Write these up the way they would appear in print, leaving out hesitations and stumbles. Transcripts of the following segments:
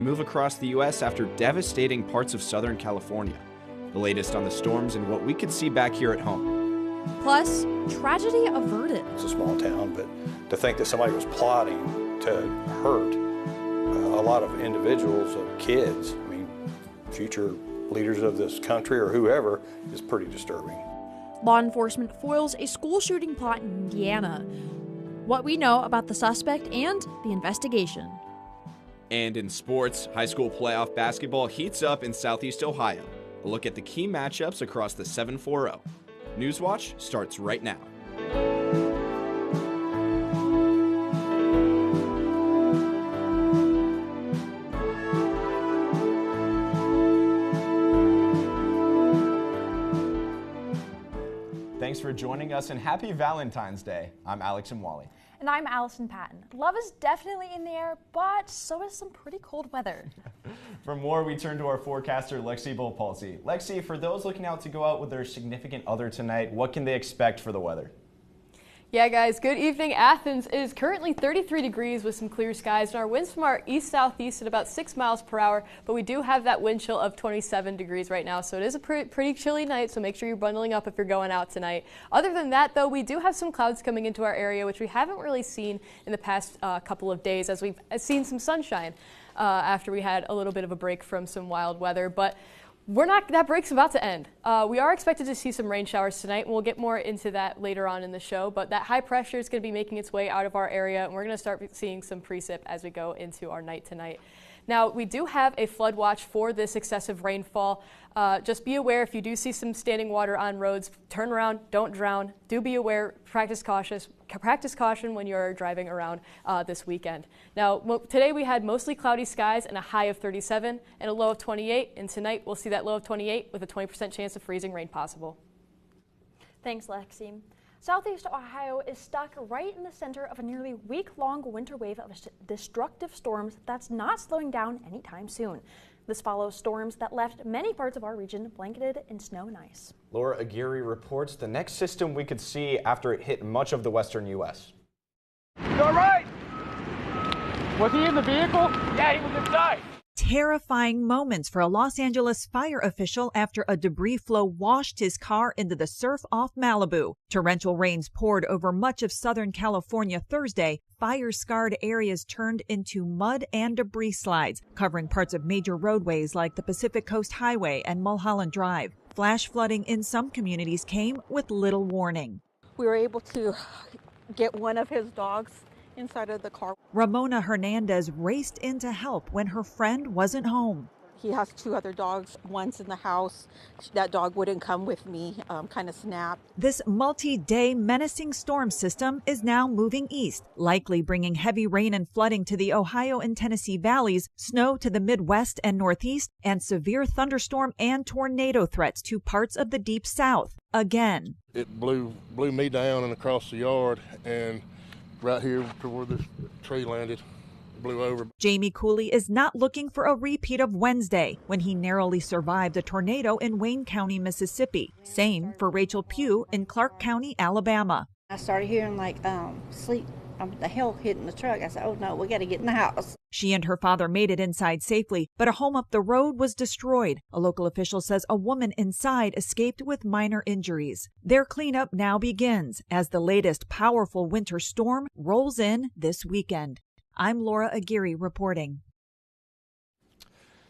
Move across the U.S. after devastating parts of Southern California. The latest on the storms and what we could see back here at home. Plus, tragedy averted. It's a small town, but to think that somebody was plotting to hurt a lot of individuals, kids, I mean, future leaders of this country or whoever, is pretty disturbing. Law enforcement foils a school shooting plot in Indiana. What we know about the suspect and the investigation. And in sports, high school playoff basketball heats up in Southeast Ohio. A look at the key matchups across the 7-4-0. Newswatch starts right now. Thanks for joining us and happy Valentine's Day. I'm Alex and Wally. And I'm Allison Patton. Love is definitely in the air, but so is some pretty cold weather. For more, we turn to our forecaster, Lexi Bolpulsi. Lexi, for those looking out to go out with their significant other tonight, what can they expect for the weather? Yeah, guys, good evening. Athens is currently 33 degrees with some clear skies, and our winds from our east-southeast at about 6 miles per hour, but we do have that wind chill of 27 degrees right now, so it is a pretty chilly night, so make sure you're bundling up if you're going out tonight. Other than that, though, we do have some clouds coming into our area, which we haven't really seen in the past couple of days, as we've seen some sunshine after we had a little bit of a break from some wild weather, but that break's about to end. We are expected to see some rain showers tonight, and we'll get more into that later on in the show, but that high pressure is going to be making its way out of our area, and we're going to start seeing some precip as we go into our night tonight. Now, we do have a flood watch for this excessive rainfall. Just be aware if you do see some standing water on roads, turn around, don't drown. Do be aware, practice caution when you're driving around this weekend. Now, today we had mostly cloudy skies and a high of 37 and a low of 28, and tonight we'll see that low of 28 with a 20% chance of freezing rain possible. Thanks, Lexi. Southeast Ohio is stuck right in the center of a nearly week-long winter wave of destructive storms that's not slowing down anytime soon. This follows storms that left many parts of our region blanketed in snow and ice. Laura Aguirre reports the next system we could see after it hit much of the western U.S. You all right? Was he in the vehicle? Yeah, he was inside. Terrifying moments for a Los Angeles fire official after a debris flow washed his car into the surf off Malibu. Torrential rains poured over much of Southern California Thursday. Fire-scarred areas turned into mud and debris slides, covering parts of major roadways like the Pacific Coast Highway and Mulholland Drive. Flash flooding in some communities came with little warning. We were able to get one of his dogs inside of the car. Ramona Hernandez raced in to help when her friend wasn't home. He has 2 other dogs. One's in the house. That dog wouldn't come with me, kind of snapped. This multi-day menacing storm system is now moving east, likely bringing heavy rain and flooding to the Ohio and Tennessee valleys, snow to the Midwest and Northeast, and severe thunderstorm and tornado threats to parts of the Deep South. Again. It blew me down and across the yard, and right here to where this tree landed, blew over. Jamie Cooley is not looking for a repeat of Wednesday when he narrowly survived a tornado in Wayne County, Mississippi. Same for Rachel Pugh in Clark County, Alabama. I started hearing sleep, the hell hitting the truck. I said, oh no, we got to get in the house. She and her father made it inside safely, but a home up the road was destroyed. A local official says a woman inside escaped with minor injuries. Their cleanup now begins as the latest powerful winter storm rolls in this weekend. I'm Laura Aguirre reporting.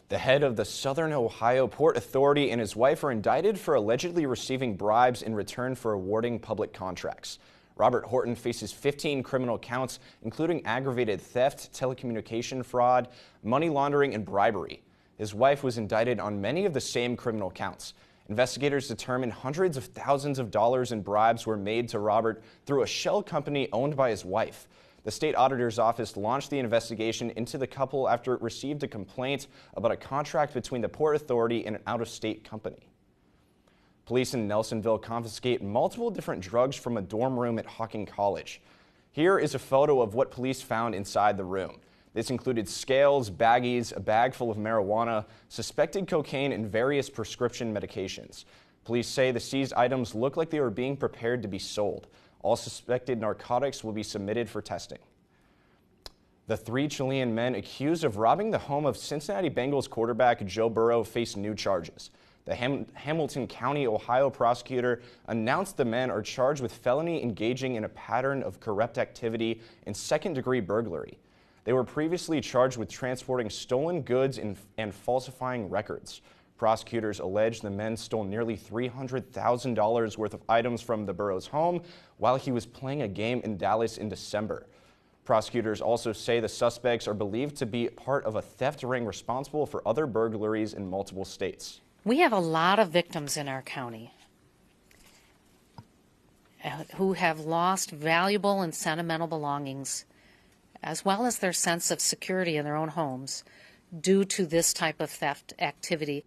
The head of the Southern Ohio Port Authority and his wife are indicted for allegedly receiving bribes in return for awarding public contracts. Robert Horton faces 15 criminal counts, including aggravated theft, telecommunication fraud, money laundering, and bribery. His wife was indicted on many of the same criminal counts. Investigators determined hundreds of thousands of dollars in bribes were made to Robert through a shell company owned by his wife. The state auditor's office launched the investigation into the couple after it received a complaint about a contract between the Port Authority and an out-of-state company. Police in Nelsonville confiscate multiple different drugs from a dorm room at Hocking College. Here is a photo of what police found inside the room. This included scales, baggies, a bag full of marijuana, suspected cocaine, and various prescription medications. Police say the seized items look like they were being prepared to be sold. All suspected narcotics will be submitted for testing. The three Chilean men accused of robbing the home of Cincinnati Bengals quarterback Joe Burrow face new charges. The Hamilton County, Ohio prosecutor announced the men are charged with felony engaging in a pattern of corrupt activity and second-degree burglary. They were previously charged with transporting stolen goods and falsifying records. Prosecutors allege the men stole nearly $300,000 worth of items from the Burrow's home while he was playing a game in Dallas in December. Prosecutors also say the suspects are believed to be part of a theft ring responsible for other burglaries in multiple states. We have a lot of victims in our county who have lost valuable and sentimental belongings, as well as their sense of security in their own homes, due to this type of theft activity.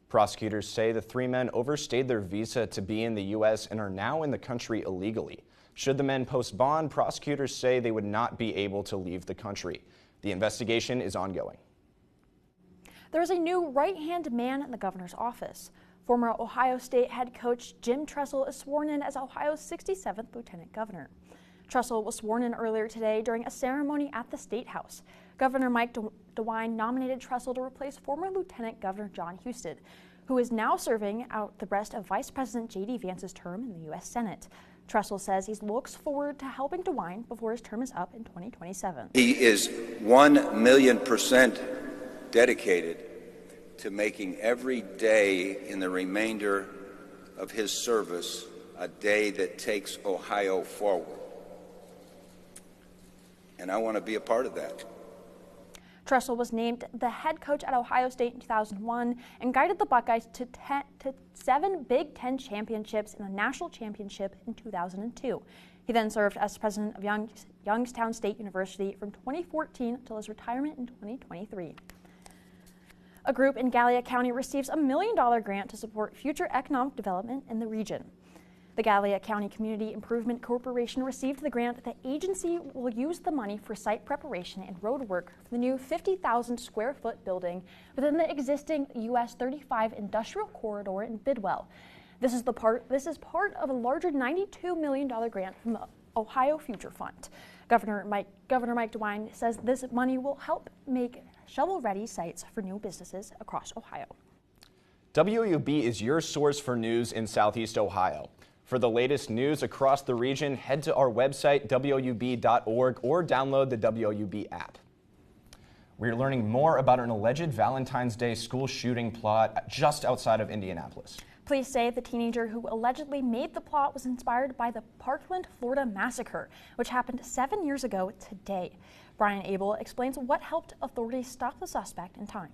Prosecutors say the three men overstayed their visa to be in the U.S. and are now in the country illegally. Should the men post bond, prosecutors say they would not be able to leave the country. The investigation is ongoing. There is a new right-hand man in the governor's office. Former Ohio State head coach Jim Tressel is sworn in as Ohio's 67th lieutenant governor. Tressel was sworn in earlier today during a ceremony at the State House. Governor Mike DeWine nominated Tressel to replace former Lieutenant Governor John Husted, who is now serving out the rest of Vice President J.D. Vance's term in the U.S. Senate. Tressel says he looks forward to helping DeWine before his term is up in 2027. He is 1,000,000% dedicated to making every day in the remainder of his service a day that takes Ohio forward. And I want to be a part of that. Tressel was named the head coach at Ohio State in 2001 and guided the Buckeyes to 7 Big Ten championships and a national championship in 2002. He then served as president of Youngstown State University from 2014 until his retirement in 2023. A group in Gallia County receives a $1 million grant to support future economic development in the region. The Gallia County Community Improvement Corporation received the grant. The agency will use the money for site preparation and road work for the new 50,000 square foot building within the existing US 35 industrial corridor in Bidwell. This is part of a larger $92 million grant from the Ohio Future Fund. Governor Mike DeWine says this money will help make shovel-ready sites for new businesses across Ohio. WOUB is your source for news in Southeast Ohio. For the latest news across the region, head to our website, woub.org, or download the WOUB app. We're learning more about an alleged Valentine's Day school shooting plot just outside of Indianapolis. Police say the teenager who allegedly made the plot was inspired by the Parkland, Florida massacre, which happened 7 years ago today. Brian Abel explains what helped authorities stop the suspect in time.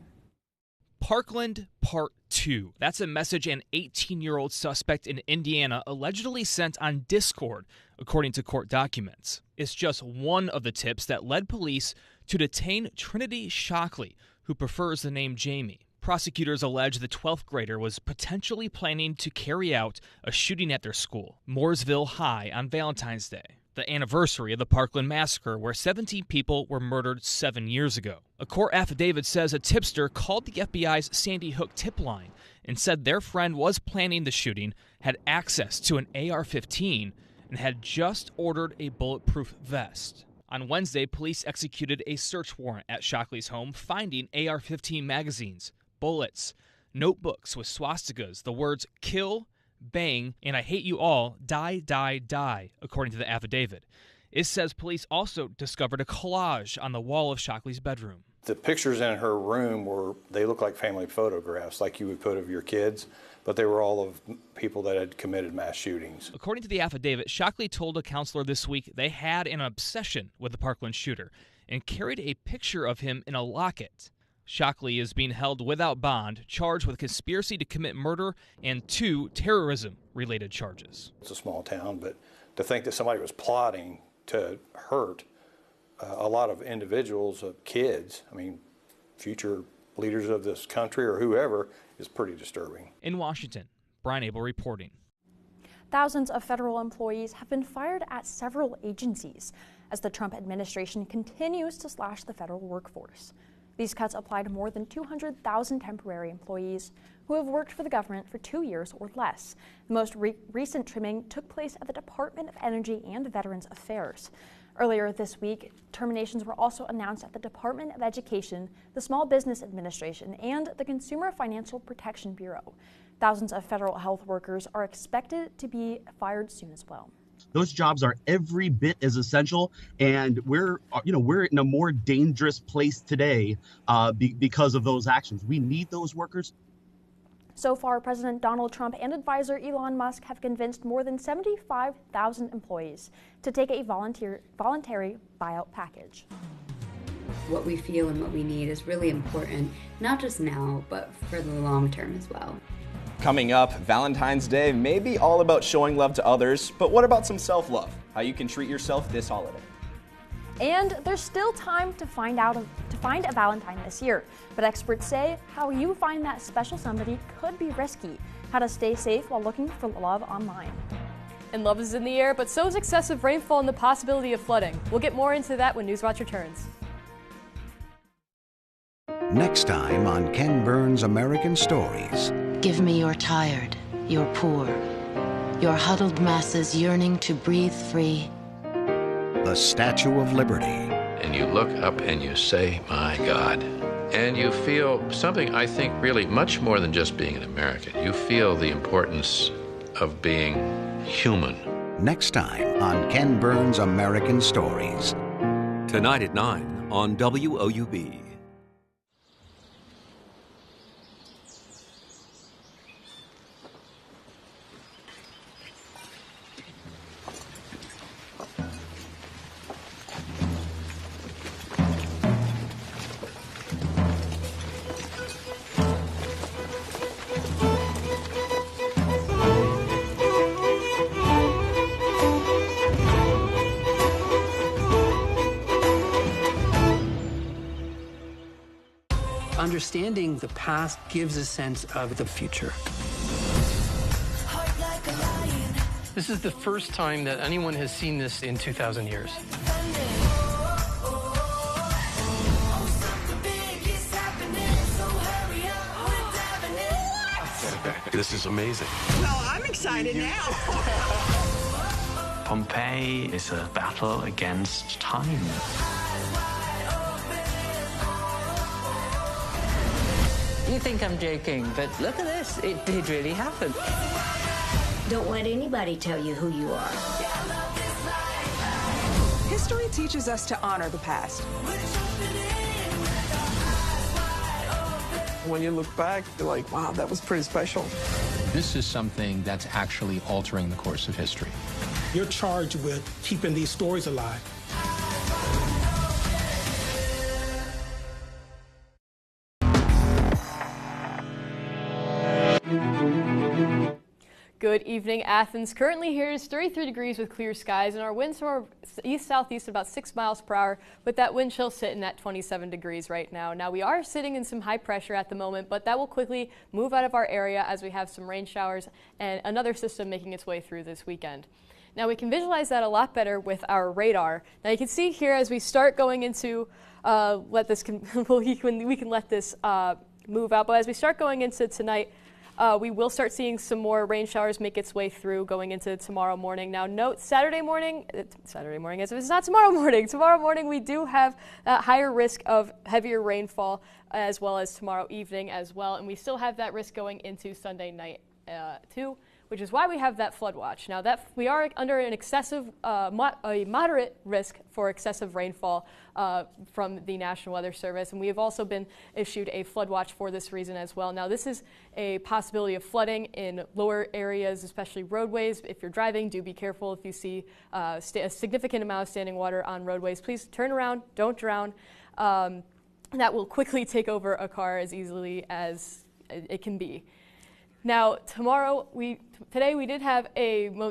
Parkland Part 2. That's a message an 18-year-old suspect in Indiana allegedly sent on Discord, according to court documents. It's just one of the tips that led police to detain Trinity Shockley, who prefers the name Jamie. Prosecutors allege the 12th grader was potentially planning to carry out a shooting at their school, Mooresville High, on Valentine's Day, the anniversary of the Parkland massacre where 17 people were murdered 7 years ago. A court affidavit says a tipster called the FBI's Sandy Hook tip line and said their friend was planning the shooting, had access to an AR-15, and had just ordered a bulletproof vest. On Wednesday, police executed a search warrant at Shockley's home, finding AR-15 magazines, bullets, notebooks with swastikas, the words kill, bang, and I hate you all, die, die, die, according to the affidavit. It says police also discovered a collage on the wall of Shockley's bedroom. The pictures in her room they look like family photographs, like you would put of your kids, but they were all of people that had committed mass shootings. According to the affidavit, Shockley told a counselor this week they had an obsession with the Parkland shooter and carried a picture of him in a locket. Shockley is being held without bond, charged with conspiracy to commit murder and 2 terrorism-related charges. It's a small town, but to think that somebody was plotting to hurt a lot of individuals, kids, I mean, future leaders of this country or whoever, is pretty disturbing. In Washington, Brian Abel reporting. Thousands of federal employees have been fired at several agencies as the Trump administration continues to slash the federal workforce. These cuts apply to more than 200,000 temporary employees who have worked for the government for 2 years or less. The most recent trimming took place at the Department of Energy and Veterans Affairs. Earlier this week, terminations were also announced at the Department of Education, the Small Business Administration, and the Consumer Financial Protection Bureau. Thousands of federal health workers are expected to be fired soon as well. Those jobs are every bit as essential, and we're in a more dangerous place today because of those actions. We need those workers. So far, President Donald Trump and advisor Elon Musk have convinced more than 75,000 employees to take a voluntary buyout package. What we feel and what we need is really important, not just now, but for the long term as well. Coming up, Valentine's Day may be all about showing love to others, but what about some self-love? How you can treat yourself this holiday. And there's still time to find a Valentine this year, but experts say how you find that special somebody could be risky. How to stay safe while looking for love online. And love is in the air, but so is excessive rainfall and the possibility of flooding. We'll get more into that when Newswatch returns. Next time on Ken Burns' American Stories. Give me your tired, your poor, your huddled masses yearning to breathe free. The Statue of Liberty. And you look up and you say, my God. And you feel something, I think, really much more than just being an American. You feel the importance of being human. Next time on Ken Burns' American Stories. Tonight at 9 on WOUB. Understanding the past gives a sense of the future. This is the first time that anyone has seen this in 2,000 years. This is amazing. Well, I'm excited now. Pompeii is a battle against time. You think I'm joking, but look at this. It did really happen. Don't let anybody tell you who you are. History teaches us to honor the past. When you look back, you're like, wow, that was pretty special. This is something that's actually altering the course of history. You're charged with keeping these stories alive. Good evening, Athens. Currently here is 33 degrees with clear skies, and our winds are east-southeast about 6 miles per hour, with that wind chill sitting at 27 degrees right now. Now, we are sitting in some high pressure at the moment, but that will quickly move out of our area as we have some rain showers and another system making its way through this weekend. Now, we can visualize that a lot better with our radar. Now, you can see here as we start going into, we can let this move out, but as we start going into tonight, we will start seeing some more rain showers make its way through going into tomorrow morning. Now note, Saturday morning as if it's not tomorrow morning we do have that higher risk of heavier rainfall as well as tomorrow evening as well. And we still have that risk going into Sunday night too, which is why we have that flood watch. Now that we are under an excessive, a moderate risk for excessive rainfall from the National Weather Service, and we have also been issued a flood watch for this reason as well. Now this is a possibility of flooding in lower areas, especially roadways. If you're driving, do be careful. If you see a significant amount of standing water on roadways, please turn around, don't drown. That will quickly take over a car as easily as it can be. Now, today we did have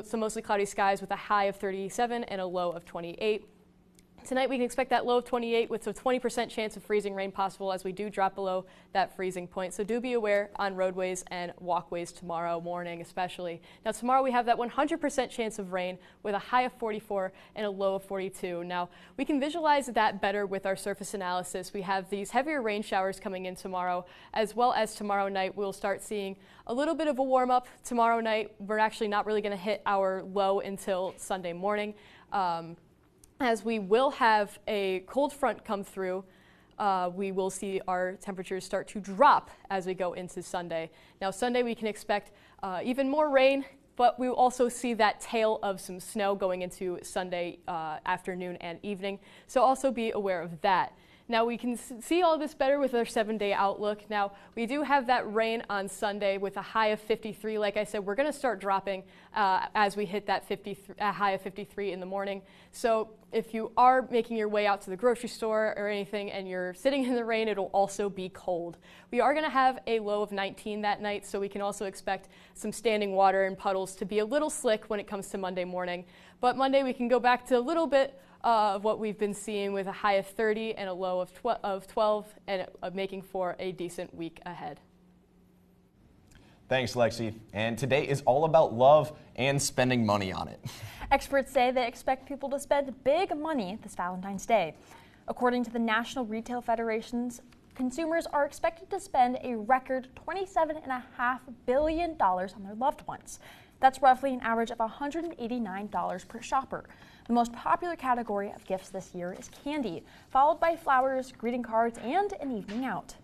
some mostly cloudy skies with a high of 37 and a low of 28. Tonight we can expect that low of 28 with a 20% chance of freezing rain possible as we do drop below that freezing point. So do be aware on roadways and walkways tomorrow morning especially. Now tomorrow we have that 100% chance of rain with a high of 44 and a low of 42. Now we can visualize that better with our surface analysis. We have these heavier rain showers coming in tomorrow, as well as tomorrow night we'll start seeing a little bit of a warm up tomorrow night. We're actually not really going to hit our low until Sunday morning. as we will have a cold front come through. We will see our temperatures start to drop as we go into Sunday. Now, Sunday we can expect even more rain, but we will also see that tail of some snow going into Sunday afternoon and evening. So also be aware of that. Now we can see all this better with our 7-day outlook. Now we do have that rain on Sunday with a high of 53. Like I said, we're going to start dropping as we hit that high of 53 in the morning. So if you are making your way out to the grocery store or anything and you're sitting in the rain, it'll also be cold. We are going to have a low of 19 that night, so we can also expect some standing water and puddles to be a little slick when it comes to Monday morning. But Monday we can go back to a little bit of what we've been seeing with a high of 30 and a low of 12 and making for a decent week ahead. Thanks, Lexi. And today is all about love and spending money on it. Experts say they expect people to spend big money this Valentine's Day. According to the National Retail Federations, consumers are expected to spend a record $27.5 billion on their loved ones. That's roughly an average of $189 per shopper. The most popular category of gifts this year is candy, followed by flowers, greeting cards, and an evening out.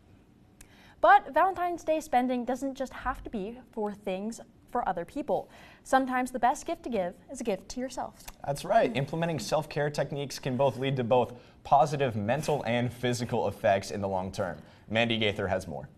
But Valentine's Day spending doesn't just have to be for things for other people. Sometimes the best gift to give is a gift to yourself. That's right. Implementing self-care techniques can both lead to both positive mental and physical effects in the long term. Mandy Gaither has more.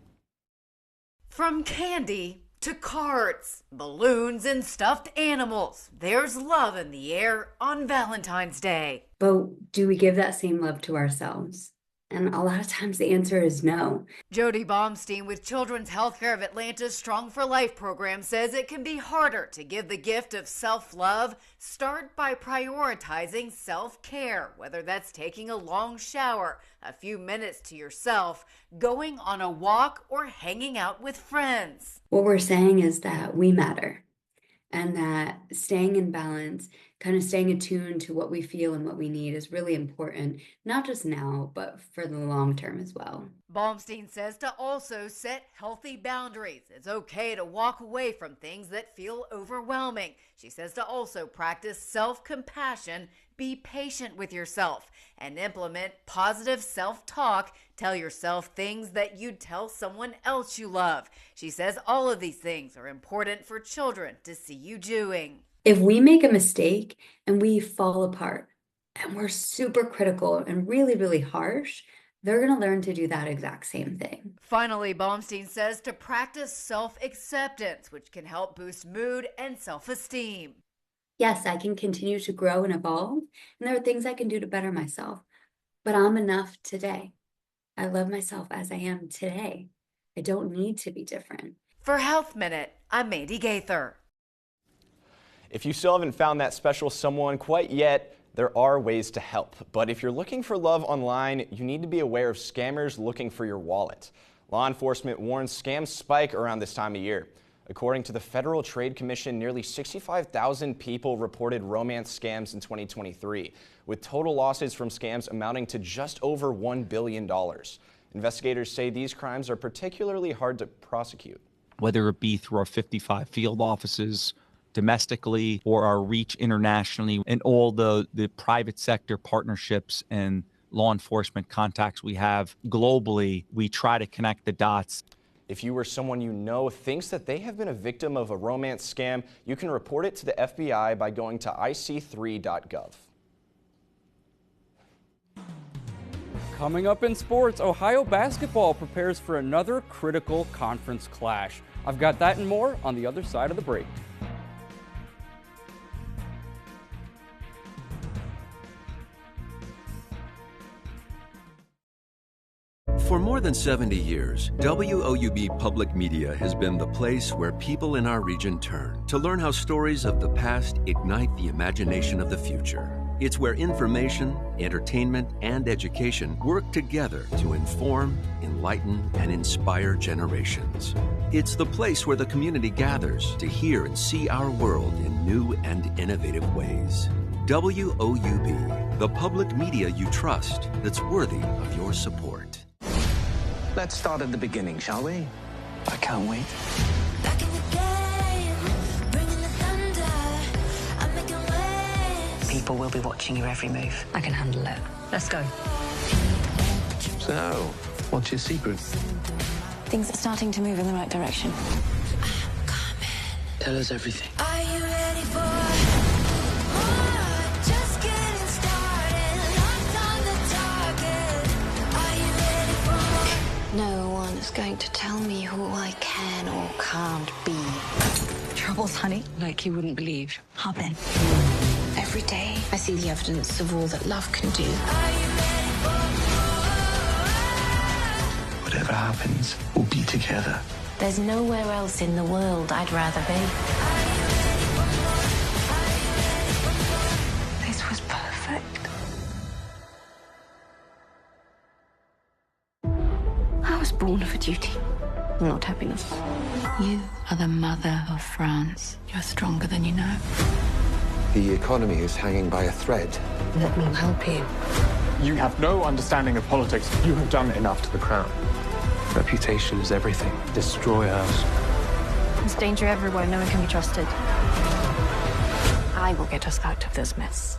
From candy to cards, balloons, and stuffed animals, there's love in the air on Valentine's Day. But do we give that same love to ourselves? And a lot of times the answer is no. Jody Baumstein with Children's Healthcare of Atlanta's Strong for Life program says it can be harder to give the gift of self-love. Start by prioritizing self-care, whether that's taking a long shower, a few minutes to yourself, going on a walk, or hanging out with friends. What we're saying is that we matter, and that staying in balance, kind of staying attuned to what we feel and what we need is really important, not just now, but for the long term as well. Baumstein says to also set healthy boundaries. It's okay to walk away from things that feel overwhelming. She says to also practice self-compassion, be patient with yourself, and implement positive self-talk. Tell yourself things that you'd tell someone else you love. She says all of these things are important for children to see you doing. If we make a mistake and we fall apart and we're super critical and really, really harsh, they're going to learn to do that exact same thing. Finally, Baumstein says to practice self-acceptance, which can help boost mood and self-esteem. Yes, I can continue to grow and evolve, and there are things I can do to better myself, but I'm enough today. I love myself as I am today. I don't need to be different. For Health Minute, I'm Mandy Gaither. If you still haven't found that special someone quite yet, there are ways to help. But if you're looking for love online, you need to be aware of scammers looking for your wallet. Law enforcement warns scams spike around this time of year. According to the Federal Trade Commission, nearly 65,000 people reported romance scams in 2023, with total losses from scams amounting to just over $1 billion. Investigators say these crimes are particularly hard to prosecute. Whether it be through our 55 field offices, domestically, or our reach internationally, and all the private sector partnerships and law enforcement contacts we have globally, we try to connect the dots. If you or someone you know thinks that they have been a victim of a romance scam, you can report it to the FBI by going to ic3.gov. Coming up in sports, Ohio basketball prepares for another critical conference clash. I've got that and more on the other side of the break. For more than 70 years, WOUB Public Media has been the place where people in our region turn to learn how stories of the past ignite the imagination of the future. It's where information, entertainment, and education work together to inform, enlighten, and inspire generations. It's the place where the community gathers to hear and see our world in new and innovative ways. WOUB, the public media you trust that's worthy of your support. Let's start at the beginning, shall we? I can't wait. people will be watching your every move. I can handle it. Let's go. So, what's your secret? Things are starting to move in the right direction. Tell us everything. Are you ready for more? Just getting started. Locked on the target. Are you ready for more? No one is going to tell me who I can or can't be. Troubles, honey? Like you wouldn't believe. Hop in. Every day, I see the evidence of all that love can do. Whatever happens, we'll be together. There's nowhere else in the world I'd rather be. This was perfect. I was born for duty, not happiness. You are the mother of France. You're stronger than you know. The economy is hanging by a thread. Let me help you. You have no understanding of politics. You have done enough to the crown. Reputation is everything. Destroy ours. There's danger everywhere. No one can be trusted. I will get us out of this mess.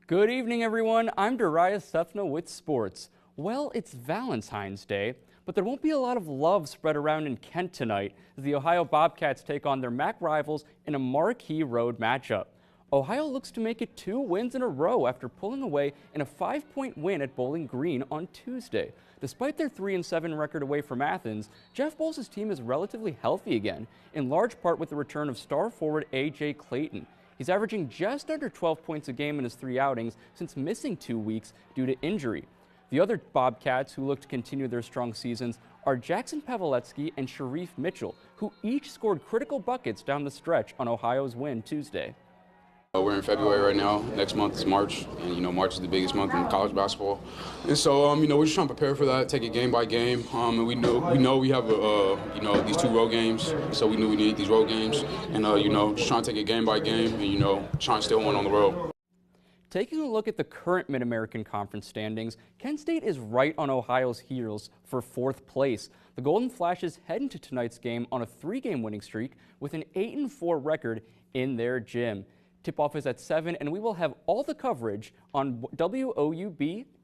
Good evening, everyone. I'm Darius Sefna with sports. Well, it's Valentine's Day, but there won't be a lot of love spread around in Kent tonight as the Ohio Bobcats take on their MAC rivals in a marquee road matchup. Ohio looks to make it 2 wins in a row after pulling away in a 5-point win at Bowling Green on Tuesday. Despite their 3-7 record away from Athens, Jeff Bowles' team is relatively healthy again, in large part with the return of star forward A.J. Clayton. He's averaging just under 12 points a game in his 3 outings since missing 2 weeks due to injury. The other Bobcats who look to continue their strong seasons are Jackson Pawelecki and Sharif Mitchell, who each scored critical buckets down the stretch on Ohio's win Tuesday. We're in February right now. Next month is March, and March is the biggest month in college basketball. And so, we're just trying to prepare for that, take it game by game. And we know we have these 2 road games, so we knew we needed these road games, and just trying to take it game by game, and trying to steal one on the road. Taking a look at the current Mid-American Conference standings, Kent State is right on Ohio's heels for 4th place. The Golden Flashes head into tonight's game on a 3-game winning streak with an 8-4 record in their gym. Tip-off is at 7, and we will have all the coverage on WOUB.org.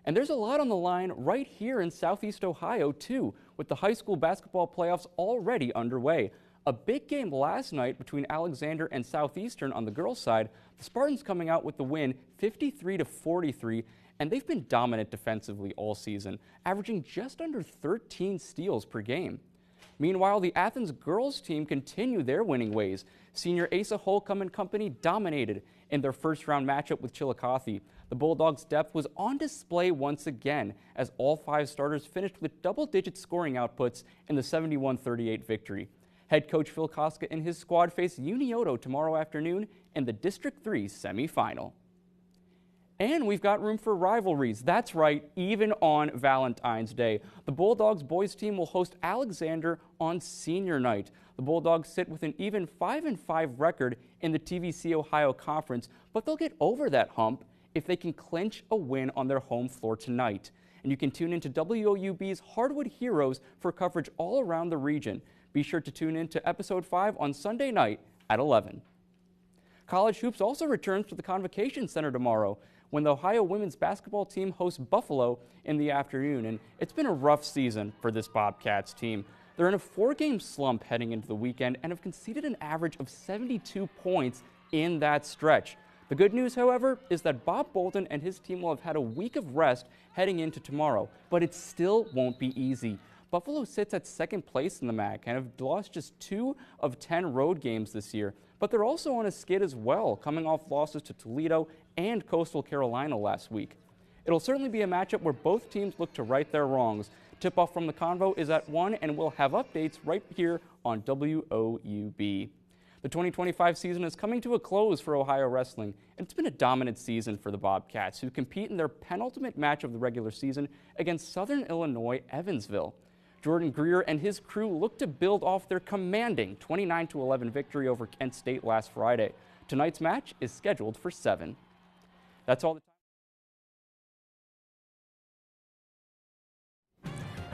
And there's a lot on the line right here in Southeast Ohio, too, with the high school basketball playoffs already underway. A big game last night between Alexander and Southeastern on the girls' side. The Spartans coming out with the win 53-43, and they've been dominant defensively all season, averaging just under 13 steals per game. Meanwhile, the Athens girls team continue their winning ways. Senior Asa Holcomb and company dominated in their first-round matchup with Chillicothe. The Bulldogs' depth was on display once again as all 5 starters finished with double-digit scoring outputs in the 71-38 victory. Head coach Phil Koska and his squad face Unioto tomorrow afternoon in the District 3 semifinal. And we've got room for rivalries. That's right, even on Valentine's Day. The Bulldogs boys team will host Alexander on senior night. The Bulldogs sit with an even 5-5 record in the TVC Ohio Conference, but they'll get over that hump if they can clinch a win on their home floor tonight. And you can tune into WOUB's Hardwood Heroes for coverage all around the region. Be sure to tune in to episode 5 on Sunday night at 11. College hoops also returns to the Convocation Center tomorrow when the Ohio women's basketball team hosts Buffalo in the afternoon. And it's been a rough season for this Bobcats team. They're in a 4-game slump heading into the weekend and have conceded an average of 72 points in that stretch. The good news, however, is that Bob Bolden and his team will have had a week of rest heading into tomorrow, but it still won't be easy. Buffalo sits at 2nd place in the MAC and have lost just 2 of 10 road games this year, but they're also on a skid as well, coming off losses to Toledo and Coastal Carolina last week. It'll certainly be a matchup where both teams look to right their wrongs. Tip-off from the Convo is at 1, and we'll have updates right here on WOUB. The 2025 season is coming to a close for Ohio wrestling, and it's been a dominant season for the Bobcats, who compete in their penultimate match of the regular season against Southern Illinois Evansville. Jordan Greer and his crew look to build off their commanding 29-11 victory over Kent State last Friday. Tonight's match is scheduled for 7. That's all the time.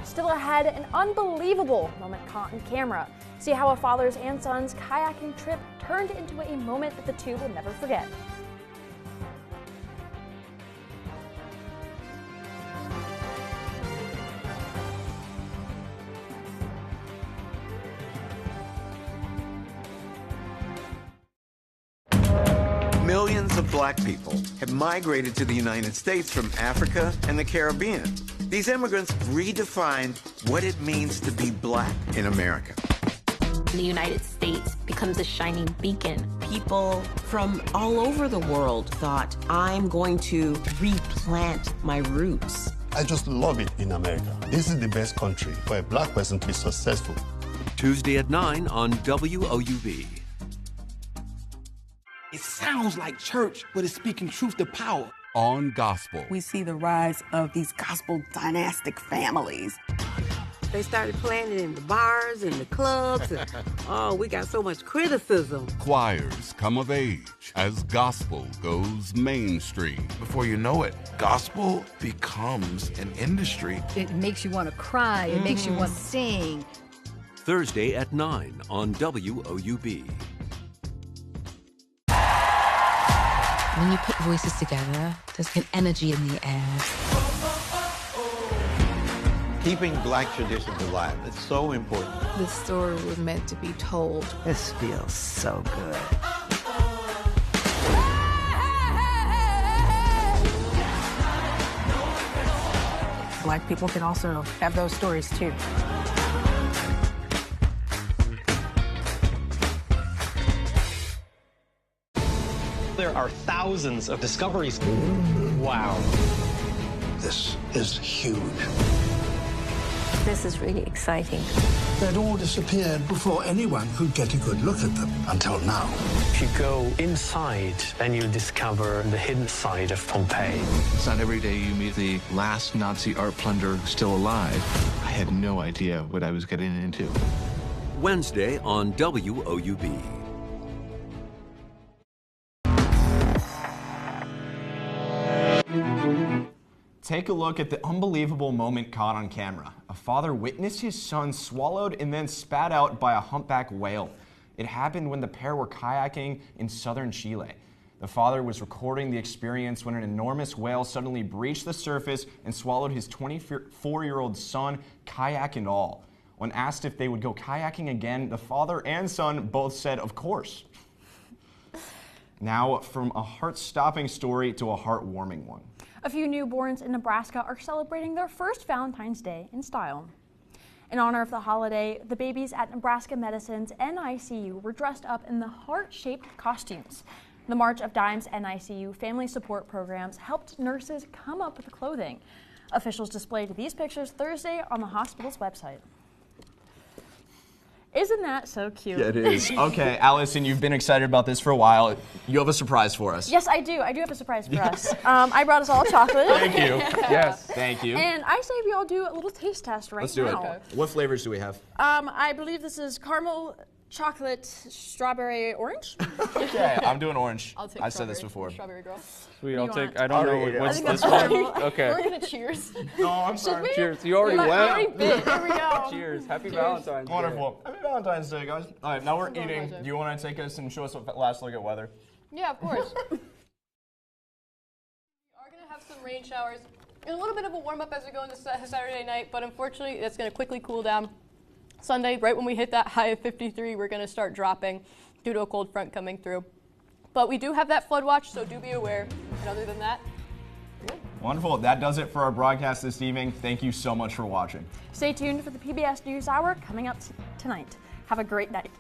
Still ahead, an unbelievable moment caught on camera. See how a father's and son's kayaking trip turned into a moment that the two will never forget. Millions of black people have migrated to the United States from Africa and the Caribbean. These immigrants redefined what it means to be black in America. The United States becomes a shining beacon. People from all over the world thought, I'm going to replant my roots. I just love it in America. This is the best country for a black person to be successful. Tuesday at 9 on WOUB. It sounds like church, but it's speaking truth to power. On Gospel. We see the rise of these gospel dynastic families. They started playing it in the bars and the clubs. And, we got so much criticism. Choirs come of age as gospel goes mainstream. Before you know it, gospel becomes an industry. It makes you want to cry. It makes you want to sing. Thursday at 9 on WOUB. When you put voices together, there's an energy in the air. Keeping black traditions alive, it's so important. This story was meant to be told. This feels so good. Black people can also have those stories too. There are thousands of discoveries. Wow. This is huge. This is really exciting. They'd all disappeared before anyone could get a good look at them, until now. If you go inside, then you'll discover the hidden side of Pompeii. It's not every day you meet the last Nazi art plunder still alive. I had no idea what I was getting into. Wednesday on WOUB. Take a look at the unbelievable moment caught on camera. A father witnessed his son swallowed and then spat out by a humpback whale. It happened when the pair were kayaking in southern Chile. The father was recording the experience when an enormous whale suddenly breached the surface and swallowed his 24-year-old son, kayak and all. When asked if they would go kayaking again, the father and son both said, of course. Now, from a heart-stopping story to a heart-warming one. A few newborns in Nebraska are celebrating their first Valentine's Day in style. In honor of the holiday, the babies at Nebraska Medicine's NICU were dressed up in the heart-shaped costumes. The March of Dimes NICU family support programs helped nurses come up with the clothing. Officials displayed these pictures Thursday on the hospital's website. Isn't that so cute? Yeah, it is. Okay, Allison, you've been excited about this for a while. You have a surprise for us. Yes, I do. I do have a surprise for us. I brought us all chocolate. Thank you. Yes, thank you. And I say we all do a little taste test right now. Let's do it. What flavors do we have? I believe this is caramel, chocolate, strawberry, orange. Okay, I'm doing orange. I'll take I said this before. Strawberry girl. Sweet, What I'll do you take, want? I don't know, what's this one? Okay. We're gonna cheers. No, I'm sorry. Cheers. You already We went? already bit. Here we go. Cheers. Happy Valentine's Day. Wonderful. Happy Valentine's Day, guys. All right, now we're Happy eating. Valentine's Day. Do you want to take us and show us a last look at weather? Yeah, of course. We are gonna have some rain showers and a little bit of a warm up as we go into Saturday night, but unfortunately it's gonna quickly cool down. Sunday, right when we hit that high of 53, we're gonna start dropping due to a cold front coming through. But we do have that flood watch, so do be aware. And other than that, Wonderful. That does it for our broadcast this evening. Thank you so much for watching. Stay tuned for the PBS NewsHour coming up tonight. Have a great night.